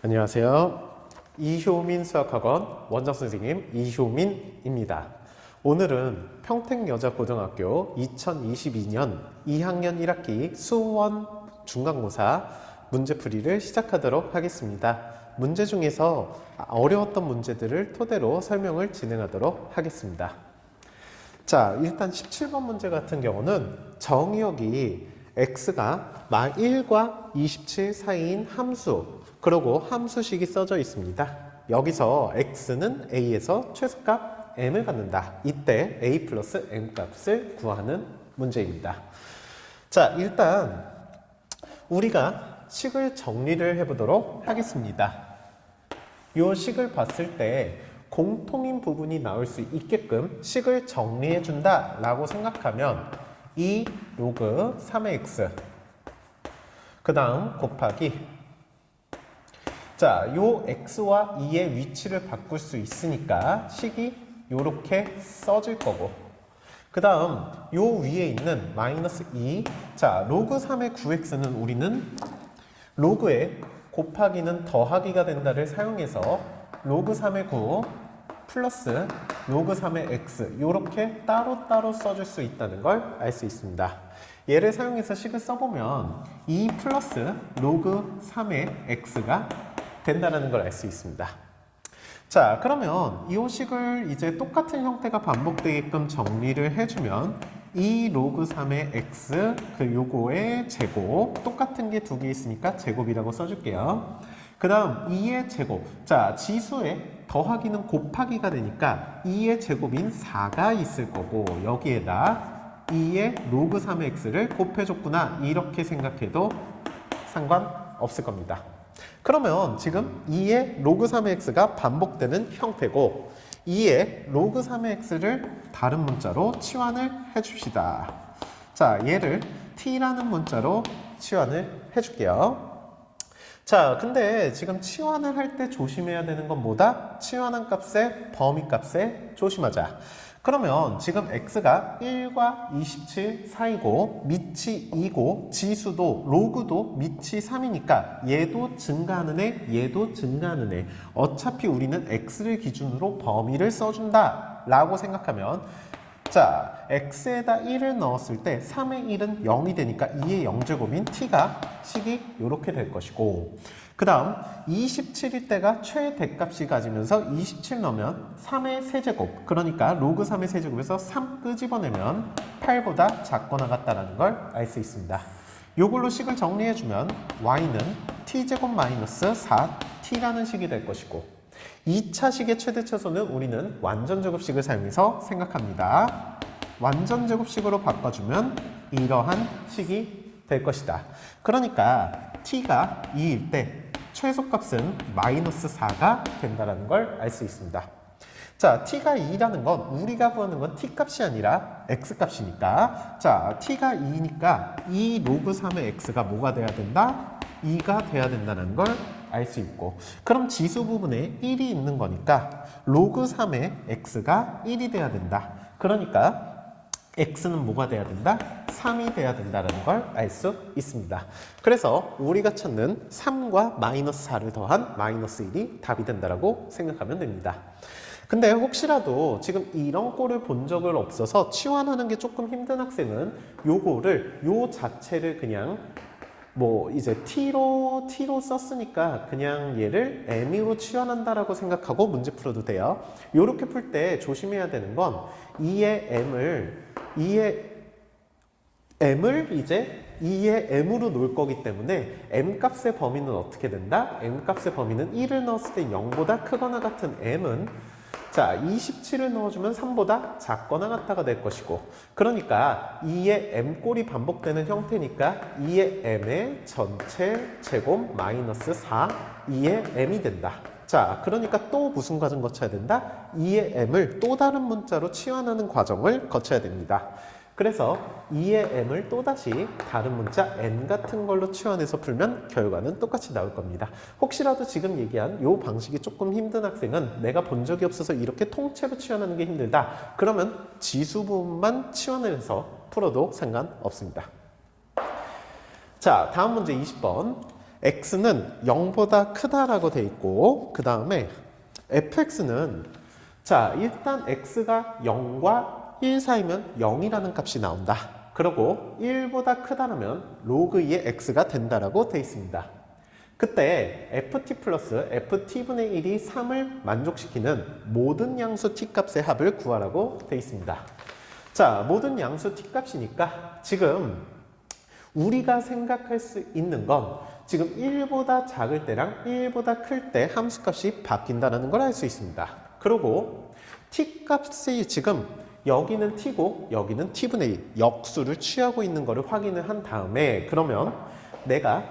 안녕하세요. 이효민 수학학원 원장선생님 이효민입니다. 오늘은 평택여자고등학교 2022년 2학년 1학기 수원 중간고사 문제풀이를 시작하도록 하겠습니다. 문제 중에서 어려웠던 문제들을 토대로 설명을 진행하도록 하겠습니다. 자, 일단 17번 문제 같은 경우는 정의역이 x가 1과 27 사이인 함수, 그리고 함수식이 써져 있습니다. 여기서 x는 a에서 최소값 m을 갖는다. 이때 a 플러스 m 값을 구하는 문제입니다. 자, 일단 우리가 식을 정리를 해보도록 하겠습니다. 이 식을 봤을 때 공통인 부분이 나올 수 있게끔 식을 정리해 준다 라고 생각하면 2 로그 3의 x 그 다음 곱하기, 자, 요 x와 2의 위치를 바꿀 수 있으니까 식이 요렇게 써질 거고, 그 다음 요 위에 있는 마이너스 2, 자, 로그 3의 9x는 우리는 로그에 곱하기는 더하기가 된다를 사용해서 로그 3의 9 플러스 로그 3의 x 이렇게 따로따로 써줄 수 있다는 걸 알 수 있습니다. 얘를 사용해서 식을 써보면 2 플러스 로그 3의 x가 된다는 걸 알 수 있습니다. 자, 그러면 이 식을 이제 똑같은 형태가 반복되게끔 정리를 해주면 2 로그 3의 x 요거의 제곱, 똑같은 게 두 개 있으니까 제곱이라고 써줄게요. 그 다음 2의 제곱, 자, 지수에 더하기는 곱하기가 되니까 2의 제곱인 4가 있을 거고, 여기에다 2의 로그 3의 x를 곱해줬구나 이렇게 생각해도 상관없을 겁니다. 그러면 지금 2의 로그 3의 x가 반복되는 형태고, 2의 로그 3의 x를 다른 문자로 치환을 해줍시다. 자, 얘를 t라는 문자로 치환을 해줄게요. 자, 근데 지금 치환을 할 때 조심해야 되는 건 뭐다? 치환한 값의 범위값에 조심하자. 그러면 지금 x가 1과 27 사이고 밑이 2고 지수도 로그도 밑이 3이니까 얘도 증가하는 애, 얘도 증가하는 애. 어차피 우리는 x를 기준으로 범위를 써준다 라고 생각하면, 자, x에다 1을 넣었을 때 3의 1은 0이 되니까 2의 0제곱인 t가 식이 이렇게 될 것이고, 그 다음 27일 때가 최대값이 가지면서 27 넣으면 3의 세제곱, 그러니까 로그 3의 세제곱에서 3 끄집어내면 8보다 작거나 같다는 걸 알 수 있습니다. 요걸로 식을 정리해주면 y는 t제곱 마이너스 4t라는 식이 될 것이고, 2차 식의 최대차수는 우리는 완전제곱식을 사용해서 생각합니다. 완전제곱식으로 바꿔주면 이러한 식이 될 것이다. 그러니까 t가 2일 때 최소값은 마이너스 4가 된다는 걸 알 수 있습니다. 자, t가 2라는 건 우리가 구하는 건 t값이 아니라 x값이니까, 자, t가 2니까 2 로그 3의 x가 뭐가 돼야 된다? 2가 돼야 된다는 걸 알 수 있고, 그럼 지수 부분에 1이 있는 거니까 로그 3의 x가 1이 돼야 된다. 그러니까 x는 뭐가 돼야 된다? 3이 돼야 된다는 걸 알 수 있습니다. 그래서 우리가 찾는 3과 마이너스 4를 더한 마이너스 1이 답이 된다고 생각하면 됩니다. 근데 혹시라도 지금 이런 꼴을 본 적을 없어서 치환하는 게 조금 힘든 학생은 요 자체를 그냥 이제 t로 썼으니까 그냥 얘를 m으로 치환한다라고 생각하고 문제 풀어도 돼요. 요렇게 풀 때 조심해야 되는 건 2의 m을 이제 2의 m으로 놓을 거기 때문에 m 값의 범위는 어떻게 된다? m 값의 범위는 1을 넣었을 때 0보다 크거나 같은 m은, 자, 27을 넣어주면 3보다 작거나 같다가 될 것이고, 그러니까 2의 m꼴이 반복되는 형태니까 2의 m의 전체 제곱 마이너스 4, 2의 m이 된다. 자, 그러니까 또 무슨 과정 거쳐야 된다? 2의 m을 또 다른 문자로 치환하는 과정을 거쳐야 됩니다. 그래서 2의 m을 또다시 다른 문자 n 같은 걸로 치환해서 풀면 결과는 똑같이 나올 겁니다. 혹시라도 지금 얘기한 이 방식이 조금 힘든 학생은 내가 본 적이 없어서 이렇게 통째로 치환하는 게 힘들다. 그러면 지수 부분만 치환을 해서 풀어도 상관없습니다. 자, 다음 문제 20번. x는 0보다 크다라고 돼 있고 그 다음에 fx는 자 일단 x가 0과 1 사이면 0이라는 값이 나온다. 그리고 1보다 크다라면 로그 2의 x가 된다라고 돼 있습니다. 그때 ft 플러스 ft분의 1이 3을 만족시키는 모든 양수 t값의 합을 구하라고 돼 있습니다. 자, 모든 양수 t값이니까 지금 우리가 생각할 수 있는 건 지금 1보다 작을 때랑 1보다 클 때 함수값이 바뀐다는 걸 알 수 있습니다. 그리고 t값이 지금 여기는 t고 여기는 t분의 1 역수를 취하고 있는 것을 확인을 한 다음에 그러면 내가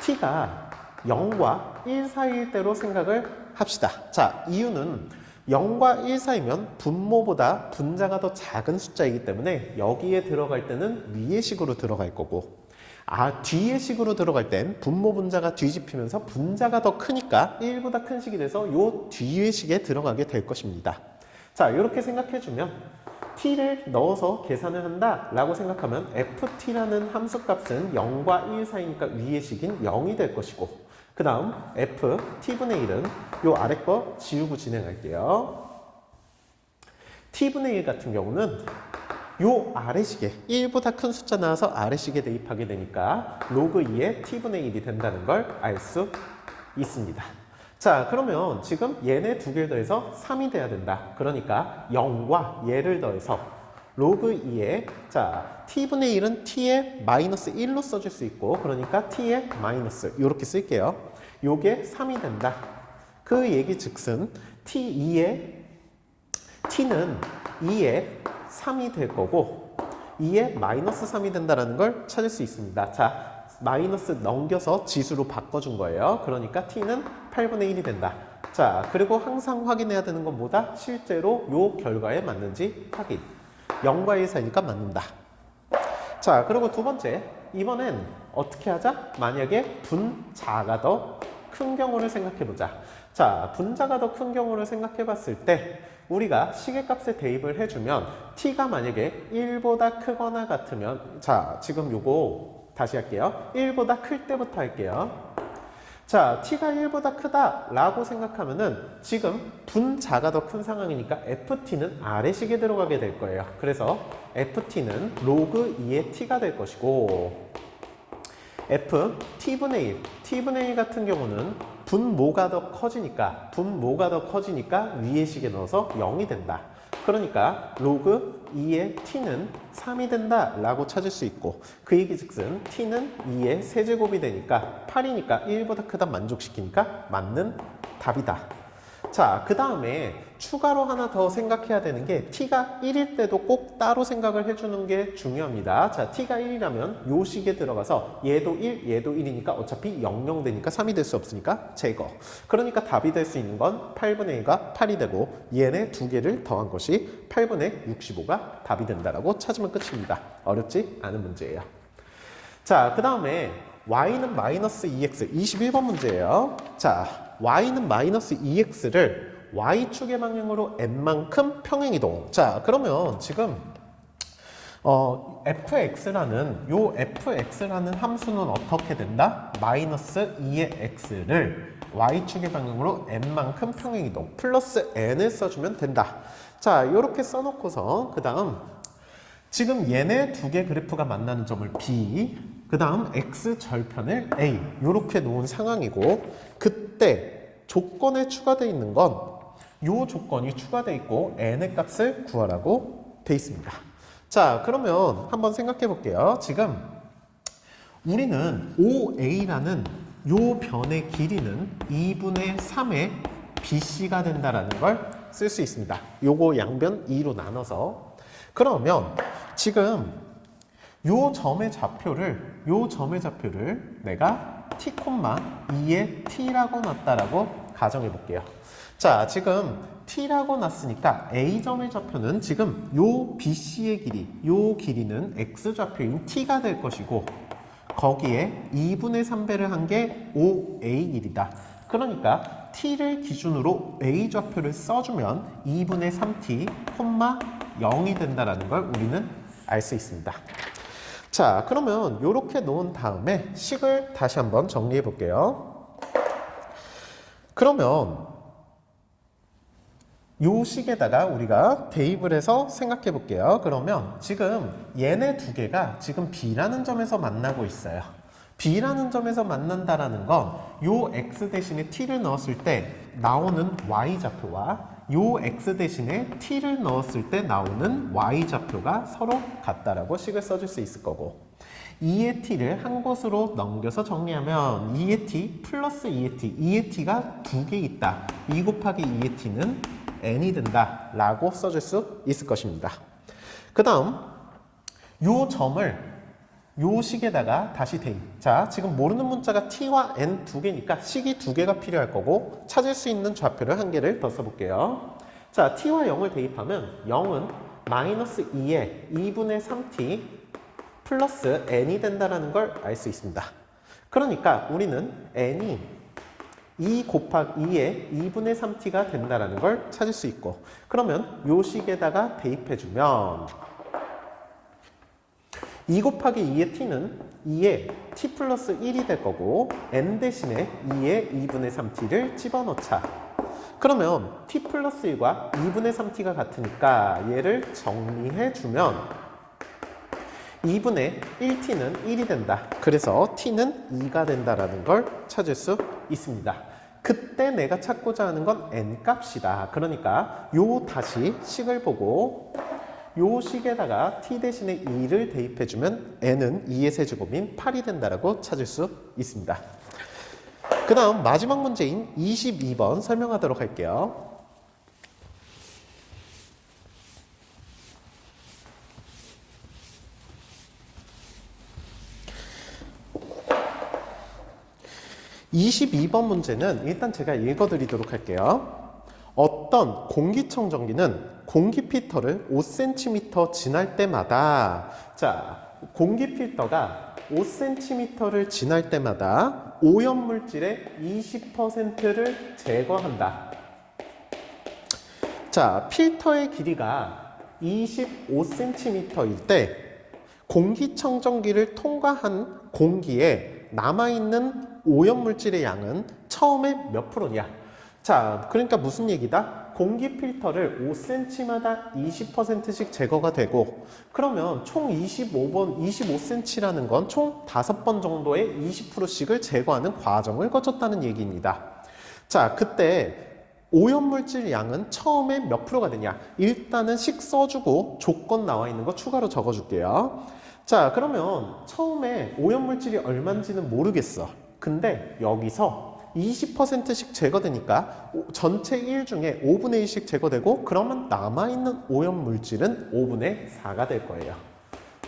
t가 0과 1 사이일 때로 생각을 합시다. 자, 이유는 0과 1 사이면 분모보다 분자가 더 작은 숫자이기 때문에 여기에 들어갈 때는 위의 식으로 들어갈 거고 뒤의 식으로 들어갈 땐 분모 분자가 뒤집히면서 분자가 더 크니까 1보다 큰 식이 돼서 요 뒤의 식에 들어가게 될 것입니다. 자, 이렇게 생각해주면 t를 넣어서 계산을 한다 라고 생각하면 ft라는 함수값은 0과 1 사이니까 위의 식인 0이 될 것이고 그 다음 f t분의 1은 요 아래 거 지우고 진행할게요. t분의 1 같은 경우는 요 아래식에 1보다 큰 숫자 나와서 아래식에 대입하게 되니까 로그 2의 t분의 1이 된다는 걸 알 수 있습니다. 자, 그러면 지금 얘네 두 개를 더해서 3이 돼야 된다. 그러니까 0과 얘를 더해서 로그 2의 자 t분의 1은 t의 마이너스 1로 써줄 수 있고 그러니까 t의 마이너스 이렇게 쓸게요. 요게 3이 된다. 그 얘기 즉슨 t는 2의 3이 될 거고 2의 마이너스 3이 된다는 걸 찾을 수 있습니다. 자, 마이너스 넘겨서 지수로 바꿔준 거예요. 그러니까 t는 8분의 1이 된다. 자, 그리고 항상 확인해야 되는 건 뭐다? 실제로 요 결과에 맞는지 확인. 0과 1 사이니까 맞는다. 자, 그리고 두 번째. 이번엔 어떻게 하자? 만약에 분자가 더 큰 경우를 생각해보자. 자, 분자가 더 큰 경우를 생각해봤을 때 우리가 시계값에 대입을 해주면 t가 만약에 1보다 크거나 같으면 자, 지금 요거 다시 할게요. 1보다 클 때부터 할게요. 자, t가 1보다 크다 라고 생각하면은 지금 분자가 더 큰 상황이니까 ft는 아래식에 들어가게 될 거예요. 그래서 ft는 로그 2의 t가 될 것이고 f t분의 1, t분의 1 같은 경우는 분모가 더 커지니까 위의 식에 넣어서 0이 된다. 그러니까 로그 2의 t는 3이 된다 라고 찾을 수 있고 그 얘기 즉슨 t는 2의 세제곱이 되니까 8이니까 1보다 크다 만족시키니까 맞는 답이다. 자, 그 다음에 추가로 하나 더 생각해야 되는 게 t가 1일 때도 꼭 따로 생각을 해주는 게 중요합니다. 자, t가 1이라면 요 식에 들어가서 얘도 1, 얘도 1이니까 어차피 0, 되니까 3이 될 수 없으니까 제거. 그러니까 답이 될 수 있는 건 8분의 1가 8이 되고 얘네 두 개를 더한 것이 8분의 65가 답이 된다라고 찾으면 끝입니다. 어렵지 않은 문제예요. 자, 그 다음에 y는 마이너스 2x 21번 문제예요. 자, y는 마이너스 2x를 y축의 방향으로 n만큼 평행이동. 자, 그러면 지금 fx라는 함수는 어떻게 된다? 마이너스 2의 x를 y축의 방향으로 n만큼 평행이동 플러스 n을 써주면 된다. 자, 이렇게 써놓고서 그 다음 지금 얘네 두 개 그래프가 만나는 점을 B, 그 다음 x 절편을 A 이렇게 놓은 상황이고 그때 조건에 추가되어 있는 건 이 조건이 추가되어 있고 n의 값을 구하라고 되어 있습니다. 자, 그러면 한번 생각해 볼게요. 지금 우리는 OA라는 요 변의 길이는 2분의 3의 BC가 된다라는 걸 쓸 수 있습니다. 요거 양변 2로 나눠서 그러면 지금 요 점의 좌표를 내가 t, 2의 t라고 놨다라고 가정해 볼게요. 자, 지금 t라고 놨으니까 a점의 좌표는 지금 요 BC의 길이, 요 길이는 x좌표인 t가 될 것이고 거기에 2분의 3배를 한 게 OA 길이다. 그러니까 t를 기준으로 a좌표를 써주면 2분의 3t, 0이 된다는 걸 우리는 알 수 있습니다. 자, 그러면 이렇게 놓은 다음에 식을 다시 한번 정리해 볼게요. 그러면 요 식에다가 우리가 대입을 해서 생각해 볼게요. 그러면 지금 얘네 두 개가 지금 B라는 점에서 만나고 있어요. B라는 점에서 만난다라는 건 요 X 대신에 T를 넣었을 때 나오는 Y좌표와 요 X 대신에 T를 넣었을 때 나오는 Y좌표가 서로 같다라고 식을 써줄 수 있을 거고, 2의 t를 한 곳으로 넘겨서 정리하면 2의 t 플러스 2의 t, 2의 t가 두 개 있다. 2 곱하기 2의 t는 n이 된다 라고 써줄 수 있을 것입니다. 그 다음 요 점을 요 식에다가 다시 대입. 자, 지금 모르는 문자가 t와 n 두 개니까 식이 두 개가 필요할 거고, 찾을 수 있는 좌표를 한 개를 더 써볼게요. 자, t와 0을 대입하면 0은 마이너스 2의 2분의 3t 플러스 n이 된다는 걸 알 수 있습니다. 그러니까 우리는 n이 2 곱하기 2의 2분의 3t가 된다는 걸 찾을 수 있고, 그러면 요 식에다가 대입해주면 2 곱하기 2의 t는 2의 t 플러스 1이 될 거고, n 대신에 2의 2분의 3t를 집어넣자. 그러면 t 플러스 1과 2분의 3t가 같으니까 얘를 정리해주면 2분의 1t는 1이 된다. 그래서 t는 2가 된다는 걸 찾을 수 있습니다. 그때 내가 찾고자 하는 건 n 값이다. 그러니까 요 다시 식을 보고 요 식에다가 t 대신에 2를 대입해주면 n은 2의 세제곱인 8이 된다고 찾을 수 있습니다. 그 다음 마지막 문제인 22번 설명하도록 할게요. (22번) 문제는 일단 제가 읽어드리도록 할게요. 어떤 공기청정기는 공기 필터를 5cm 지날 때마다, 자, 공기 필터가 5cm를 지날 때마다 오염물질의 20%를 제거한다. 자, 필터의 길이가 25cm일 때 공기청정기를 통과한 공기에 남아있는 오염물질의 양은 처음에 몇 프로냐? 자, 그러니까 무슨 얘기다? 공기 필터를 5cm마다 20%씩 제거가 되고, 그러면 총 25cm라는 건 총 5번 정도의 20%씩을 제거하는 과정을 거쳤다는 얘기입니다. 자, 그때 오염물질 양은 처음에 몇 프로가 되냐? 일단은 식 써주고 조건 나와 있는 거 추가로 적어줄게요. 자, 그러면 처음에 오염물질이 얼마인지는 모르겠어. 근데 여기서 20%씩 제거되니까 전체 1 중에 5분의 1씩 제거되고, 그러면 남아있는 오염물질은 5분의 4가 될 거예요.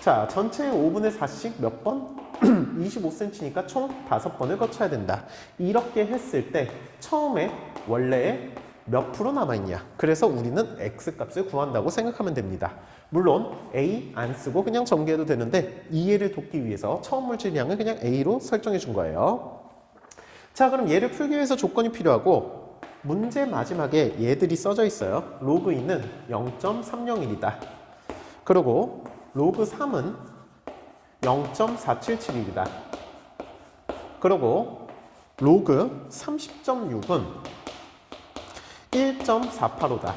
자, 전체 5분의 4씩 몇 번? 25cm니까 총 5번을 거쳐야 된다. 이렇게 했을 때 처음에 원래 몇 프로 남아있냐? 그래서 우리는 X값을 구한다고 생각하면 됩니다. 물론 A 안 쓰고 그냥 전개해도 되는데 이해를 돕기 위해서 처음 물질량을 그냥 A로 설정해 준 거예요. 자, 그럼 얘를 풀기 위해서 조건이 필요하고, 문제 마지막에 얘들이 써져 있어요. 로그 2는 0.301이다. 그리고 로그 3은 0.477이다. 그리고 로그 30.6은 1.485다.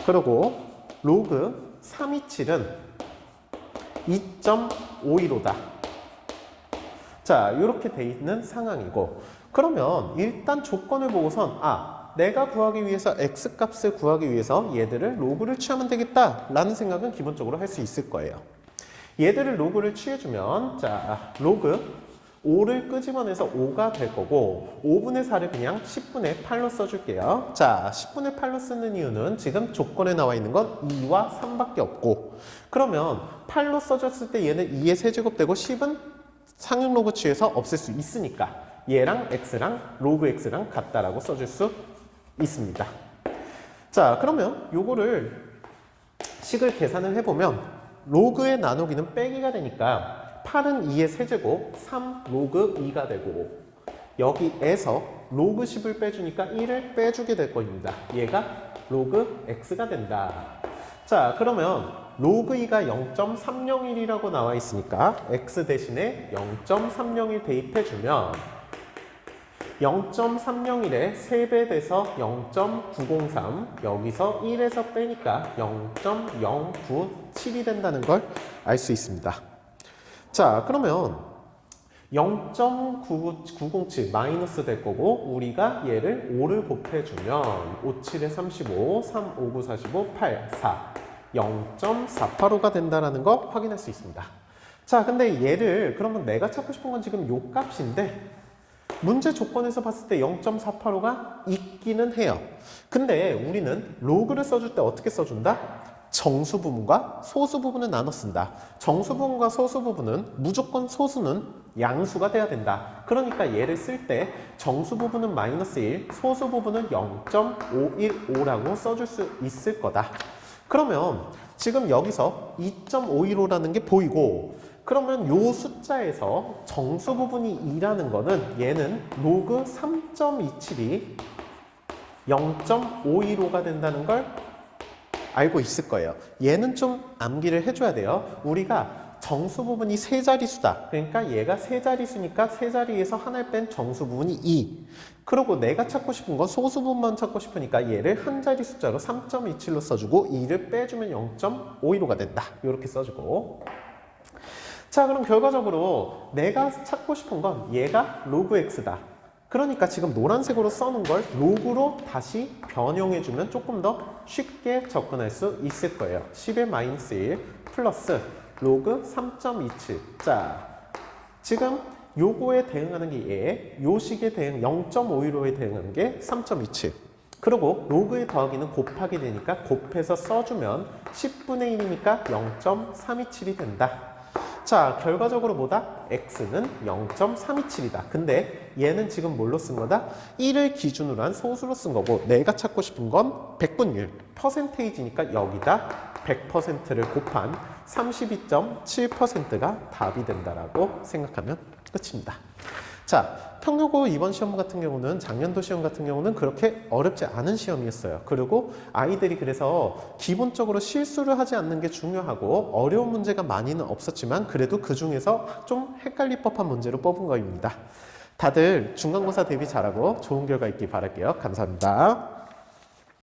그리고 로그 327은 2.515다. 자, 이렇게 돼 있는 상황이고, 그러면 일단 조건을 보고선 내가 구하기 위해서 X값을 구하기 위해서 얘들을 로그를 취하면 되겠다 라는 생각은 기본적으로 할 수 있을 거예요. 얘들을 로그를 취해주면, 자, 로그 5를 끄집어내서 5가 될 거고, 5분의 4를 그냥 10분의 8로 써줄게요. 자, 10분의 8로 쓰는 이유는 지금 조건에 나와 있는 건 2와 3밖에 없고, 그러면 8로 써줬을 때 얘는 2의 세제곱 되고 10은 상용 로그 취해서 없앨 수 있으니까 얘랑 x랑 로그 x랑 같다라고 써줄 수 있습니다. 자, 그러면 요거를 식을 계산을 해보면 로그의 나누기는 빼기가 되니까 8은 2의 세제곱 3 로그 2가 되고, 여기에서 로그 10을 빼주니까 1을 빼주게 될 겁니다. 얘가 로그 x가 된다. 자, 그러면 로그 2가 0.301이라고 나와 있으니까 x 대신에 0.301 대입해주면 0.301에 3배 돼서 0.903, 여기서 1에서 빼니까 0.097이 된다는 걸 알 수 있습니다. 자, 그러면 0.907 마이너스 될 거고, 우리가 얘를 5를 곱해주면 5, 7에 35, 3, 5, 9, 45, 8, 4 0.485가 된다는 거 확인할 수 있습니다. 자, 근데 얘를 그러면 내가 찾고 싶은 건 지금 요 값인데 문제 조건에서 봤을 때 0.485가 있기는 해요. 근데 우리는 로그를 써줄 때 어떻게 써준다? 정수 부분과 소수 부분을 나눠 쓴다. 정수 부분과 소수 부분은 무조건 소수는 양수가 돼야 된다. 그러니까 얘를 쓸 때 정수 부분은 마이너스 1, 소수 부분은 0.515라고 써줄 수 있을 거다. 그러면 지금 여기서 2.515라는 게 보이고, 그러면 요 숫자에서 정수 부분이 2라는 거는 얘는 로그 3.27이 0.515가 된다는 걸 알고 있을 거예요. 얘는 좀 암기를 해줘야 돼요. 우리가 정수 부분이 세 자리수다. 그러니까 얘가 세 자리수니까 세 자리에서 하나를 뺀 정수 부분이 2. 그리고 내가 찾고 싶은 건 소수 부분만 찾고 싶으니까 얘를 한 자리 숫자로 3.27로 써주고 2를 빼주면 0.515가 된다. 이렇게 써주고. 자, 그럼 결과적으로 내가 찾고 싶은 건 얘가 로그 x다. 그러니까 지금 노란색으로 써놓은 걸 로그로 다시 변형해주면 조금 더 쉽게 접근할 수 있을 거예요. 10의 마이너스 1 플러스 로그 3.27. 자, 지금 요거에 대응하는 게 얘, 요 식에 대응 0.515에 대응하는 게 3.27. 그리고 로그의 더하기는 곱하기 되니까 곱해서 써주면 10분의 1이니까 0.327이 된다. 자, 결과적으로 뭐다? x는 0.327이다. 근데 얘는 지금 뭘로 쓴 거다? 1을 기준으로 한 소수로 쓴 거고, 내가 찾고 싶은 건 백분율, 퍼센테이지니까 여기다 100%를 곱한 32.7%가 답이 된다라고 생각하면 끝입니다. 자, 평균고 이번 시험 같은 경우는 작년도 시험 같은 경우는 그렇게 어렵지 않은 시험이었어요. 그리고 아이들이 그래서 기본적으로 실수를 하지 않는 게 중요하고 어려운 문제가 많이는 없었지만 그래도 그 중에서 좀 헷갈릴 법한 문제로 뽑은 거입니다. 다들 중간고사 대비 잘하고 좋은 결과 있길 바랄게요. 감사합니다.